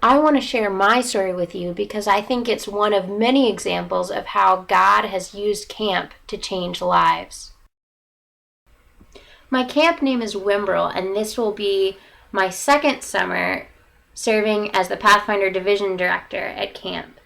I want to share my story with you because I think it's one of many examples of how God has used camp to change lives. My camp name is Whimbrel, and this will be my second summer serving as the Pathfinder Division Director at camp.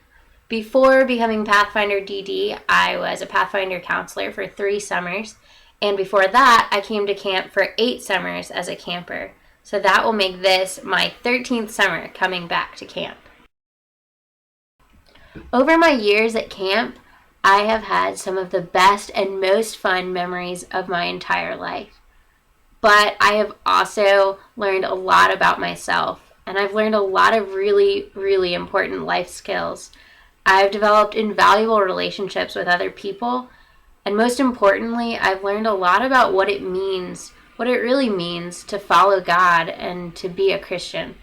Before becoming Pathfinder DD, I was a Pathfinder counselor for 3 summers, and before that, I came to camp for 8 summers as a camper. So that will make this my 13th summer coming back to camp. Over my years at camp, I have had some of the best and most fun memories of my entire life. But I have also learned a lot about myself, and I've learned a lot of really, really important life skills. I've developed invaluable relationships with other people, and most importantly, I've learned a lot about what it really means to follow God and to be a Christian.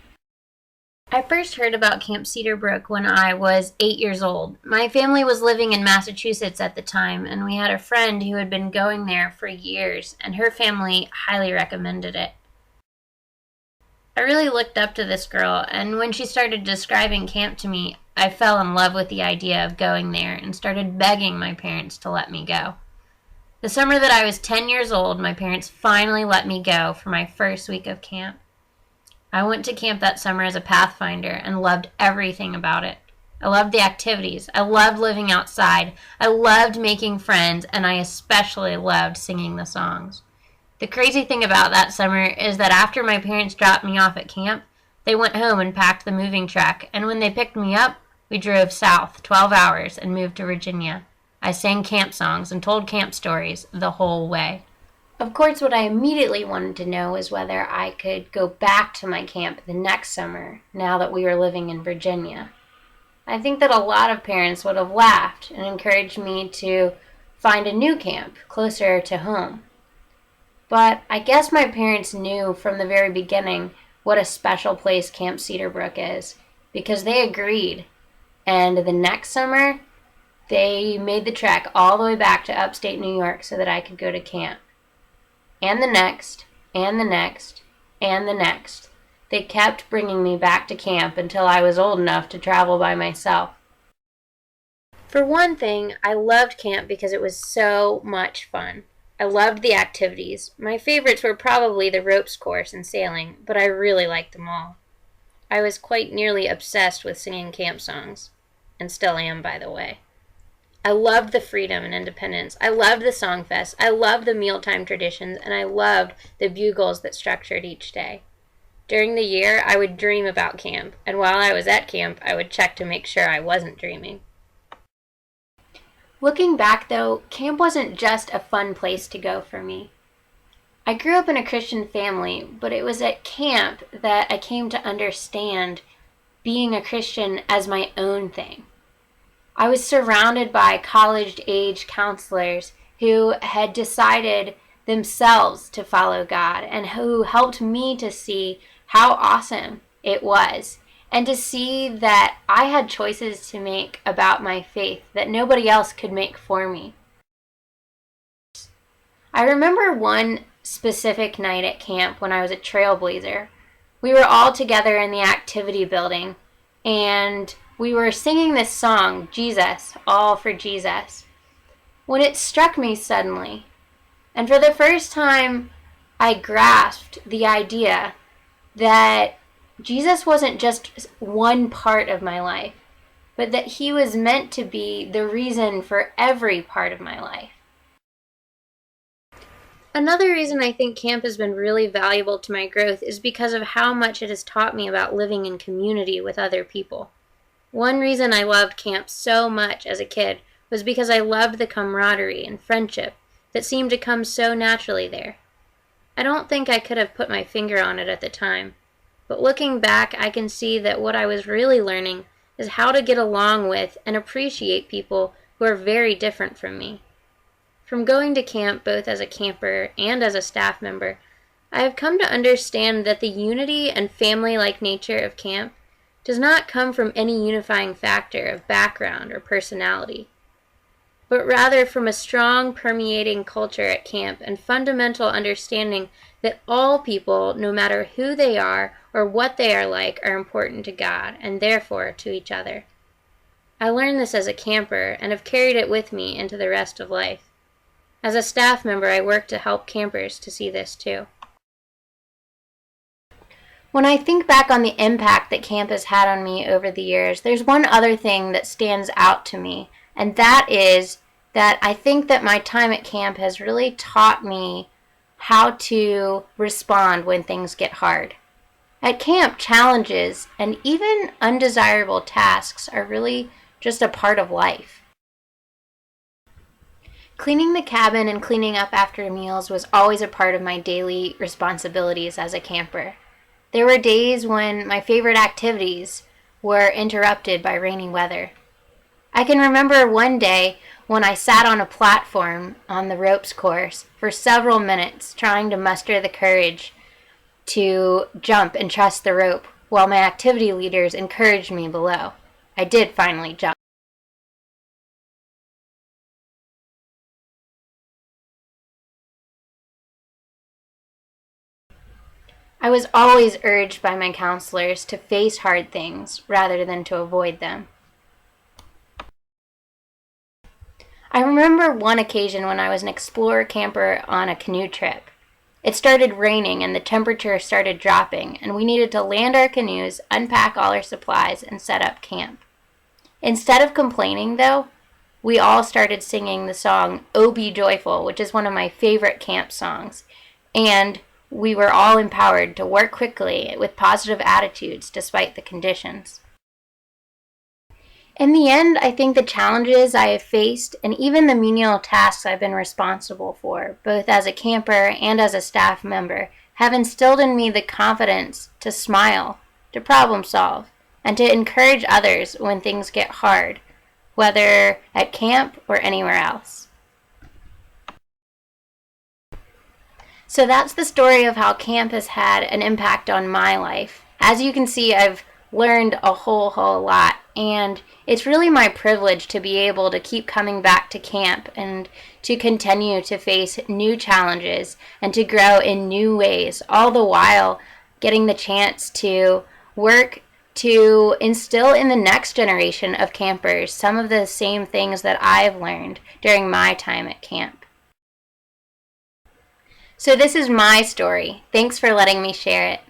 I first heard about Camp Cedarbrook when I was 8 years old. My family was living in Massachusetts at the time, and we had a friend who had been going there for years, and her family highly recommended it. I really looked up to this girl, and when she started describing camp to me, I fell in love with the idea of going there and started begging my parents to let me go. The summer that I was 10 years old, my parents finally let me go for my first week of camp. I went to camp that summer as a Pathfinder and loved everything about it. I loved the activities. I loved living outside. I loved making friends, and I especially loved singing the songs. The crazy thing about that summer is that after my parents dropped me off at camp, they went home and packed the moving truck, and when they picked me up, we drove south 12 hours and moved to Virginia. I sang camp songs and told camp stories the whole way. Of course, what I immediately wanted to know was whether I could go back to my camp the next summer, now that we were living in Virginia. I think that a lot of parents would have laughed and encouraged me to find a new camp closer to home. But I guess my parents knew from the very beginning what a special place Camp Cedarbrook is, because they agreed. And the next summer, they made the trek all the way back to upstate New York so that I could go to camp. And the next, and the next, and the next. They kept bringing me back to camp until I was old enough to travel by myself. For one thing, I loved camp because it was so much fun. I loved the activities. My favorites were probably the ropes course and sailing, but I really liked them all. I was quite nearly obsessed with singing camp songs, and still am, by the way. I loved the freedom and independence. I loved the songfest. I loved the mealtime traditions, and I loved the bugles that structured each day. During the year, I would dream about camp, and while I was at camp, I would check to make sure I wasn't dreaming. Looking back, though, camp wasn't just a fun place to go for me. I grew up in a Christian family, but it was at camp that I came to understand being a Christian as my own thing. I was surrounded by college-age counselors who had decided themselves to follow God and who helped me to see how awesome it was and to see that I had choices to make about my faith that nobody else could make for me. I remember one specific night at camp when I was a trailblazer. We were all together in the activity building, and we were singing this song, Jesus, All for Jesus, when it struck me suddenly. And for the first time, I grasped the idea that Jesus wasn't just one part of my life, but that he was meant to be the reason for every part of my life. Another reason I think camp has been really valuable to my growth is because of how much it has taught me about living in community with other people. One reason I loved camp so much as a kid was because I loved the camaraderie and friendship that seemed to come so naturally there. I don't think I could have put my finger on it at the time, but looking back, I can see that what I was really learning is how to get along with and appreciate people who are very different from me. From going to camp both as a camper and as a staff member, I have come to understand that the unity and family-like nature of camp does not come from any unifying factor of background or personality. but rather from a strong permeating culture at camp and fundamental understanding that all people, no matter who they are or what they are like, are important to God and therefore to each other. I learned this as a camper and have carried it with me into the rest of life. As a staff member, I work to help campers to see this too. When I think back on the impact that camp has had on me over the years, there's one other thing that stands out to me, and that is that I think that my time at camp has really taught me how to respond when things get hard. At camp, challenges and even undesirable tasks are really just a part of life. Cleaning the cabin and cleaning up after meals was always a part of my daily responsibilities as a camper. There were days when my favorite activities were interrupted by rainy weather. I can remember one day when I sat on a platform on the ropes course for several minutes trying to muster the courage to jump and trust the rope while my activity leaders encouraged me below. I did finally jump. I was always urged by my counselors to face hard things rather than to avoid them. I remember one occasion when I was an explorer camper on a canoe trip. It started raining and the temperature started dropping, and we needed to land our canoes, unpack all our supplies, and set up camp. Instead of complaining, though, we all started singing the song "Oh Be Joyful," which is one of my favorite camp songs, and we were all empowered to work quickly with positive attitudes despite the conditions. In the end, I think the challenges I have faced and even the menial tasks I've been responsible for, both as a camper and as a staff member, have instilled in me the confidence to smile, to problem solve, and to encourage others when things get hard, whether at camp or anywhere else. So that's the story of how camp has had an impact on my life. As you can see, I've learned a whole lot, and it's really my privilege to be able to keep coming back to camp and to continue to face new challenges and to grow in new ways, all the while getting the chance to work to instill in the next generation of campers some of the same things that I've learned during my time at camp. So this is my story. Thanks for letting me share it.